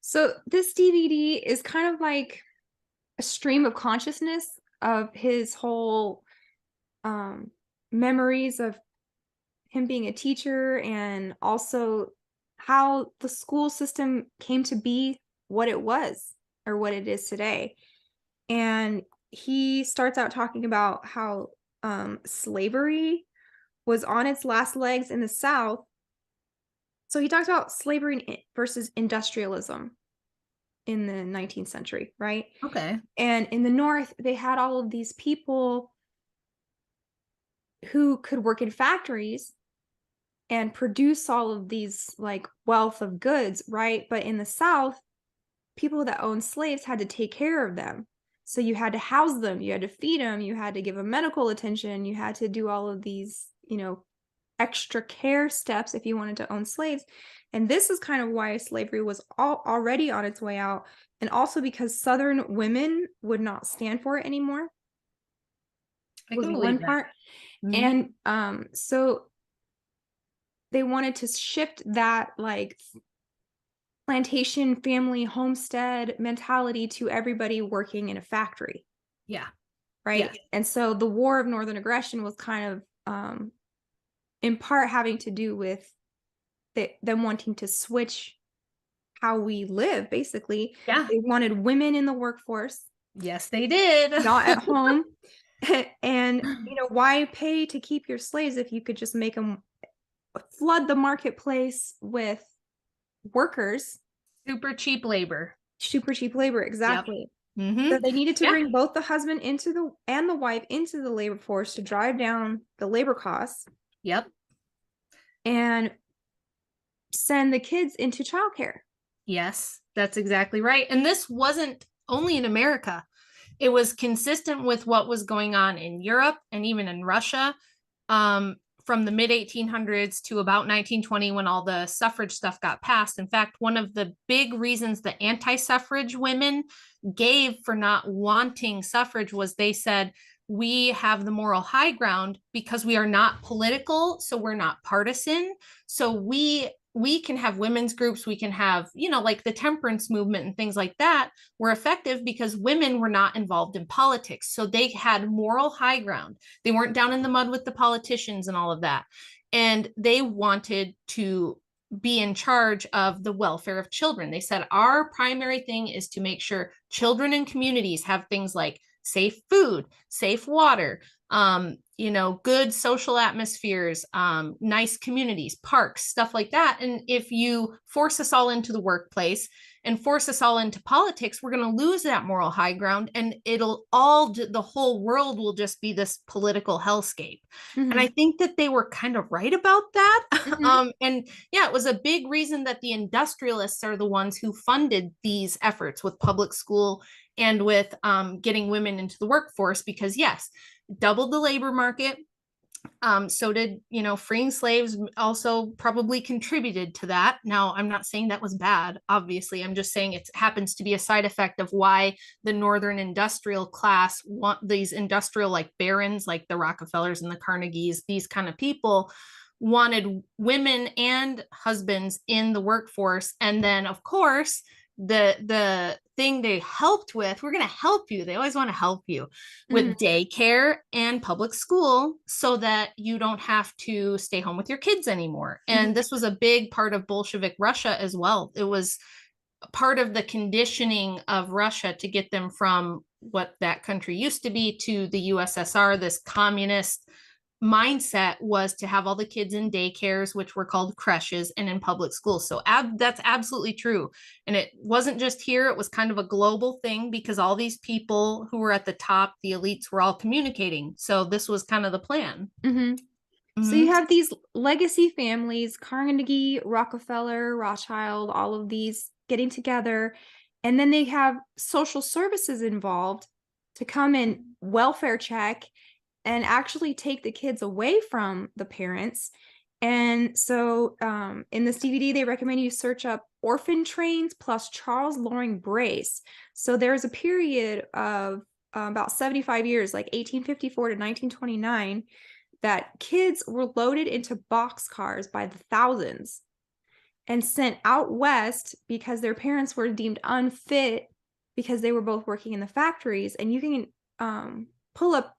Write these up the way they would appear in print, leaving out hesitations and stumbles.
So this DVD is kind of like a stream of consciousness of his whole um, memories of him being a teacher and also how the school system came to be what it was or what it is today. And he starts out talking about how slavery was on its last legs in the South. So he talks about slavery versus industrialism in the 19th century, right? Okay. And in the North, they had all of these people who could work in factories and produce all of these like wealth of goods, right? But in the South, people that owned slaves had to take care of them. So you had to house them, you had to feed them, you had to give them medical attention, you had to do all of these, extra care steps if you wanted to own slaves. And this is kind of why slavery was already on its way out. And also because Southern women would not stand for it anymore, I was can believe one that. part. Mhm. And so they wanted to shift that like plantation family homestead mentality to everybody working in a factory, Yeah. right? Yes. And so the war of northern aggression was kind of in part having to do with them wanting to switch how we live. Basically, Yeah. they wanted women in the workforce, Yes, they did. not at home. And why pay to keep your slaves if you could just make them flood the marketplace with workers, Super cheap labor. super cheap labor? Yep. Exactly. So Mhm. they needed to Yeah. bring both the husband into the wife into the labor force to drive down the labor costs Yep. and send the kids into childcare. Yes, that's exactly right. And this wasn't only in America. It was consistent with what was going on in Europe and even in Russia. From the mid 1800s to about 1920 when all the suffrage stuff got passed. In fact, one of the big reasons the anti-suffrage women gave for not wanting suffrage was they said, we have the moral high ground because we are not political, so we're not partisan. So we can have women's groups, we can have, like the temperance movement and things like that were effective because women were not involved in politics. So they had moral high ground. They weren't down in the mud with the politicians and all of that. And they wanted to be in charge of the welfare of children. They said, our primary thing is to make sure children and communities have things like safe food, safe water, good social atmospheres, nice communities, parks, stuff like that. And if you force us all into the workplace and force us all into politics, we're going to lose that moral high ground and the whole world will just be this political hellscape. And I Mhm, think that they were kind of right about that. mhm, And yeah, it was a big reason that the industrialists are the ones who funded these efforts with public school and with getting women into the workforce because, yes, doubled the labor market. So did, freeing slaves also probably contributed to that. Now, I'm not saying that was bad, obviously. I'm just saying it happens to be a side effect of why the Northern industrial class want these industrial like barons, like the Rockefellers and the Carnegies, these kind of people wanted women and husbands in the workforce. And then, of course, the thing they helped with, we're going to help you, they always want to help you with mhm, daycare and public school so that you don't have to stay home with your kids anymore. And mhm, this was a big part of Bolshevik Russia as well. It was part of the conditioning of Russia to get them from what that country used to be to the USSR, this communist mindset was to have all the kids in daycares, which were called creches, and in public schools. So that's absolutely true. And it wasn't just here, it was kind of a global thing because all these people who were at the top, the elites, were all communicating. So this was kind of the plan. mhm. So you Mm-hmm. have these legacy families, Carnegie, Rockefeller, Rothschild, all of these getting together, and then they have social services involved to come and welfare check and actually take the kids away from the parents. And so in this DVD, they recommend you search up Orphan Trains plus Charles Loring Brace. So there's a period of about 75 years, like 1854 to 1929, that kids were loaded into boxcars by the thousands. and sent out west because their parents were deemed unfit because they were both working in the factories. And you can pull up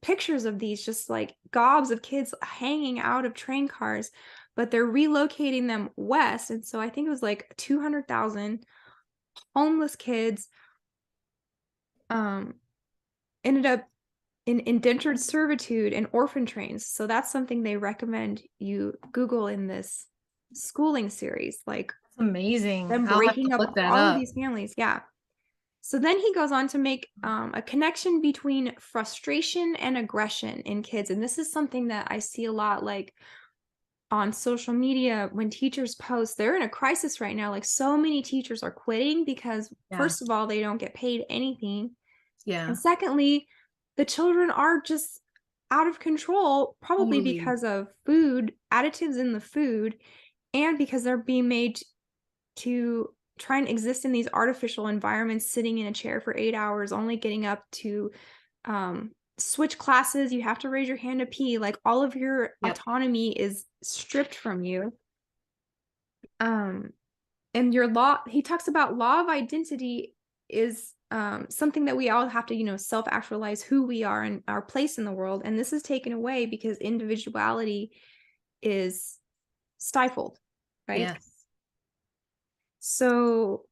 pictures of these, just like gobs of kids hanging out of train cars, but they're relocating them west. And so I think it was like 200,000 homeless kids ended up in indentured servitude and orphan trains. So that's something they recommend you Google in this schooling series, like That's amazing. them I'll have to breaking up look that all of up. these families. Yeah. So then he goes on to make a connection between frustration and aggression in kids. And this is something that I see a lot, like on social media when teachers post, they're in a crisis right now. Like so many teachers are quitting because, Yeah. first of all, they don't get paid anything. Yeah. And secondly, the children are just out of control, probably Totally. because of food, additives in the food, and because they're being made to try and exist in these artificial environments, sitting in a chair for 8 hours, only getting up to switch classes. You have to raise your hand to pee. Like all of your Yep. autonomy is stripped from you. And your law, he talks about law of identity is something that we all have to, self-actualize who we are and our place in the world. And this is taken away because individuality is stifled, right? Yes. So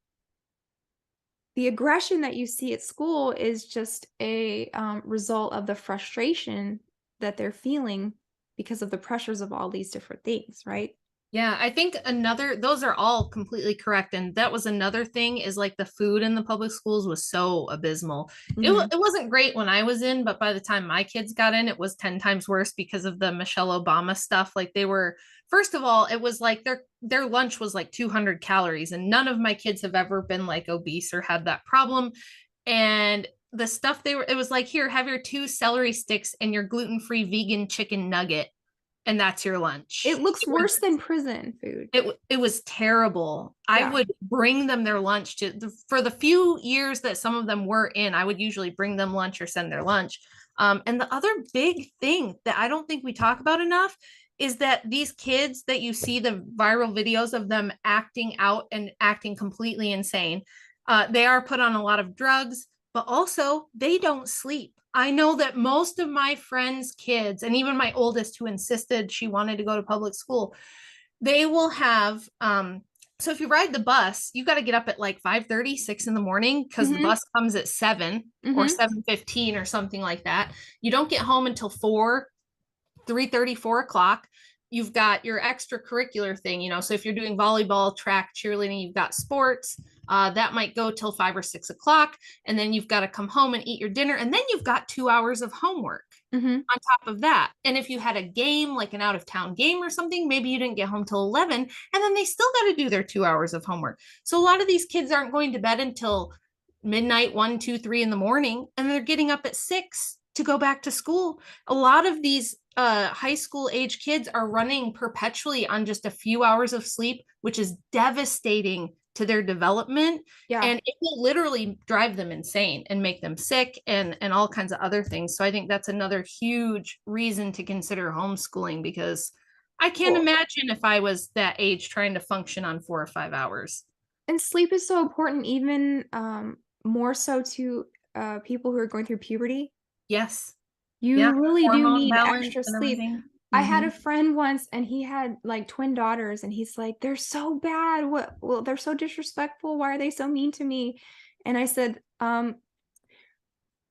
the aggression that you see at school is just a result of the frustration that they're feeling because of the pressures of all these different things, right? Yeah, I think those are all completely correct. And that was another thing is like the food in the public schools was so abysmal. Mm-hmm. It wasn't great when I was in, but by the time my kids got in, it was 10 times worse because of the Michelle Obama stuff. Like they were, first of all, it was like their lunch was like 200 calories, and none of my kids have ever been like obese or had that problem. And the stuff it was like, here, have your 2 celery sticks and your gluten-free vegan chicken nugget, and that's your lunch. It looks worse than prison food. It was terrible. I Yeah. would bring them their lunch for the few years that some of them were in. I would usually bring them lunch or send their lunch. And the other big thing that I don't think we talk about enough is that these kids that you see the viral videos of them acting out and acting completely insane, they are put on a lot of drugs, but also they don't sleep. I know that most of my friends' kids, and even my oldest who insisted she wanted to go to public school, they will have so if you ride the bus, you got to get up at like 5:30, 6 in the morning because the Mm-hmm. bus comes at 7 or Mm-hmm. 7:15 or something like that. You don't get home until 4, 3:30, 4 o'clock. You've got your extracurricular thing, so if you're doing volleyball, track, cheerleading, you've got sports, that might go till 5 or 6 o'clock, and then you've got to come home and eat your dinner, and then you've got 2 hours of homework Mm-hmm. on top of that. And if you had a game, like an out of town game or something, maybe you didn't get home till 11, and then they still got to do their 2 hours of homework. So a lot of these kids aren't going to bed until midnight, 1, 2, 3 in the morning, and they're getting up at 6 to go back to school. A lot of these high school age kids are running perpetually on just a few hours of sleep, which is devastating to their development. Yeah. And it will literally drive them insane and make them sick and all kinds of other things. So I think that's another huge reason to consider homeschooling, because I can't Cool. imagine if I was that age trying to function on 4 or 5 hours. And sleep is so important, even more so to people who are going through puberty. Yes. Yeah. You really do Hormone need balance extra and sleep. everything. I had a Mm-hmm. friend once and he had like twin daughters and he's like, they're so bad. What? Well, they're so disrespectful. Why are they so mean to me? And I said, on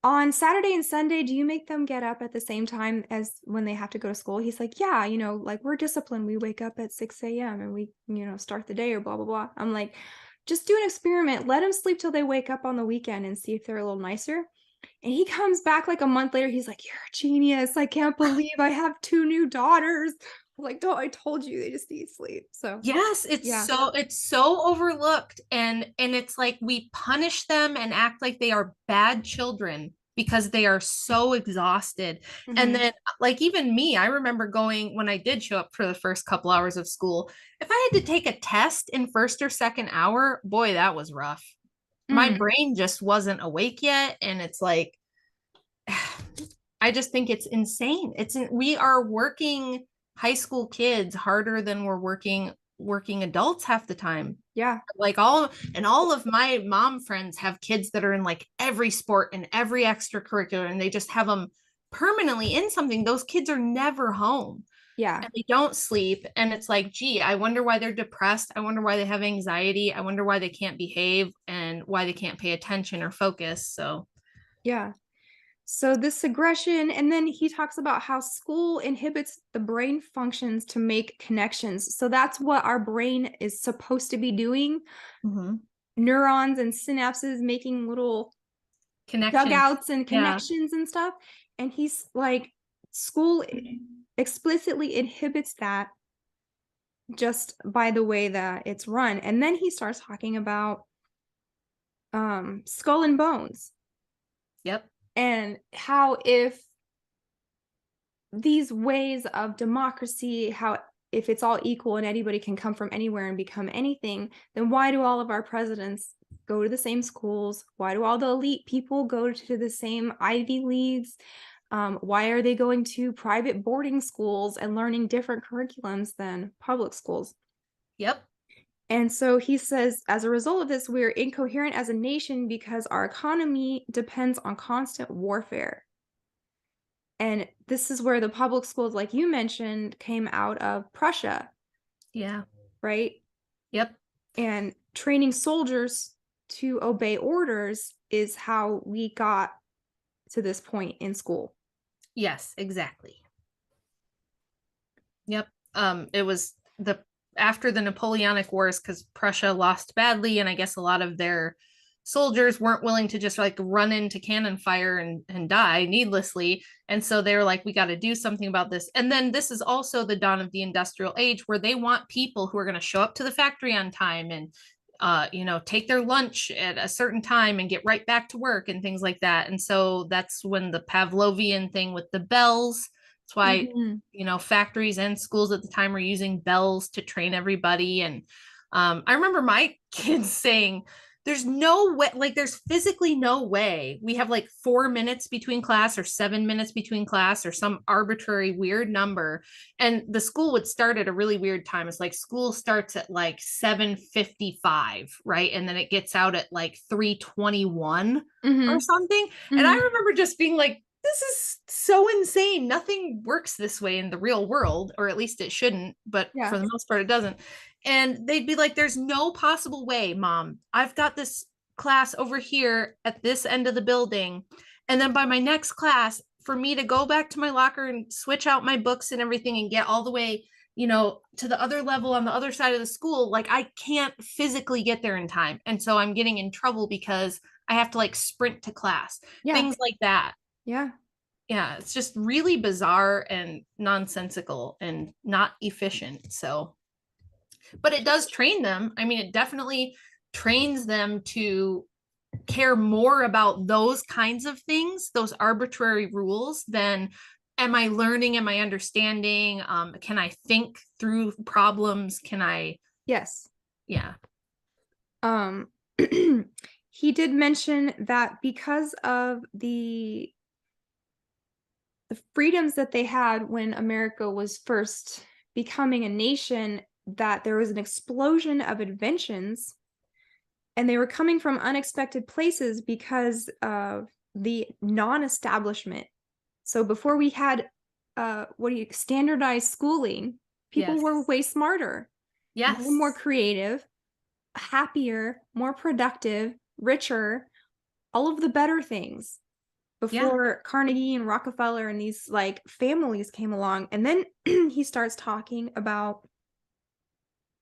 Saturday and Sunday, do you make them get up at the same time as when they have to go to school? He's like, yeah, like we're disciplined. We wake up at 6 a.m. and we, start the day or blah, blah, blah. I'm like, just do an experiment. Let them sleep till they wake up on the weekend and see if they're a little nicer. And he comes back like a month later. He's like, you're a genius. I can't believe I have 2 new daughters. I'm like, don't, I told you they just need sleep. So Yes, yeah. it's so overlooked, and it's like we punish them and act like they are bad children because they are so exhausted. And Mhm. then like even me, I remember going when I did show up for the first couple hours of school, if I had to take a test in first or second hour, boy, that was rough. My Mm. brain just wasn't awake yet, and it's like I just think it's insane. We are working high school kids harder than we're working working adults half the time. Yeah. Like all of my mom friends have kids that are in like every sport and every extracurricular, and they just have them permanently in something. Those kids are never home Yeah. and they don't sleep. And it's like, gee, I wonder why they're depressed. I wonder why they have anxiety. I wonder why they can't behave and why they can't pay attention or focus. So, Yeah. So this aggression, and then he talks about how school inhibits the brain functions to make connections. So that's what our brain is supposed to be doing. mhm. Neurons and synapses making little Connection. dugouts and Yeah. connections and stuff. And he's like, school explicitly inhibits that just by the way that it's run. And then he starts talking about skull and bones, Yep. and how if these ways of democracy, how if it's all equal and anybody can come from anywhere and become anything, then why do all of our presidents go to the same schools? Why do all the elite people go to the same Ivy Leagues? Why are they going to private boarding schools and learning different curriculums than public schools? Yep. And so he says, as a result of this, we're incoherent as a nation because our economy depends on constant warfare. And this is where the public schools, like you mentioned, came out of Prussia, Yeah. right? Yep. And training soldiers to obey orders is how we got to this point in school. Yes, exactly. Yep. It was the after the Napoleonic Wars, because Prussia lost badly, and I guess a lot of their soldiers weren't willing to just like run into cannon fire and die needlessly. And so they were like, we got to do something about this. And then this is also the dawn of the industrial age, where they want people who are going to show up to the factory on time and take their lunch at a certain time and get right back to work and things like that. And so that's when the Pavlovian thing with the bells. That's why Mhm. factories and schools at the time were using bells to train everybody. And I remember my kids saying, there's no way, like, there's physically no way we have like 4 minutes between class or 7 minutes between class or some arbitrary weird number. And the school would start at a really weird time. It's like school starts at like 7:55, right? And then it gets out at like 3:21 or Mhm. something. And I Mhm. remember just being like, this is so insane. Nothing works this way in the real world, or at least it shouldn't, but Yeah. for the most part, it doesn't. And they'd be like, there's no possible way, Mom. I've got this class over here at this end of the building. And then by my next class, for me to go back to my locker and switch out my books and everything and get all the way, to the other level on the other side of the school, like I can't physically get there in time. And so I'm getting in trouble because I have to like sprint to class, Yeah. things like that. Yeah. Yeah, it's just really bizarre and nonsensical and not efficient. So, but it does train them. I mean, it definitely trains them to care more about those kinds of things, those arbitrary rules, than am I learning? Am I understanding? Can I think through problems? Can I? Yes. Yeah. Um, he did mention that because of the freedoms that they had when America was first becoming a nation, that there was an explosion of inventions, and they were coming from unexpected places because of the non-establishment. So before we had standardized schooling, people Yes. were way smarter, Yes. more creative, happier, more productive, richer, all of the better things Yeah. before Carnegie and Rockefeller and these like families came along. And then he starts talking about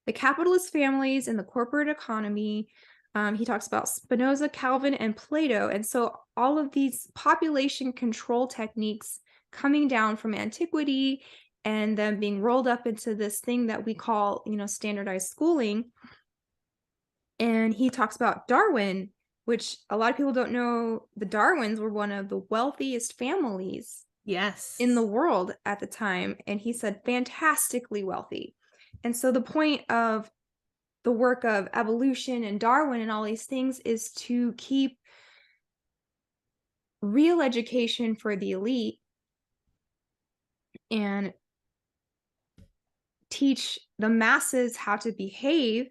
the capitalist families and the corporate economy. He talks about Spinoza, Calvin, and Plato. And so all of these population control techniques coming down from antiquity and then being rolled up into this thing that we call, standardized schooling. And he talks about Darwin, which a lot of people don't know. The Darwins were one of the wealthiest families Yes. in the world at the time. And he said fantastically wealthy. And so the point of the work of evolution and Darwin and all these things is to keep real education for the elite and teach the masses how to behave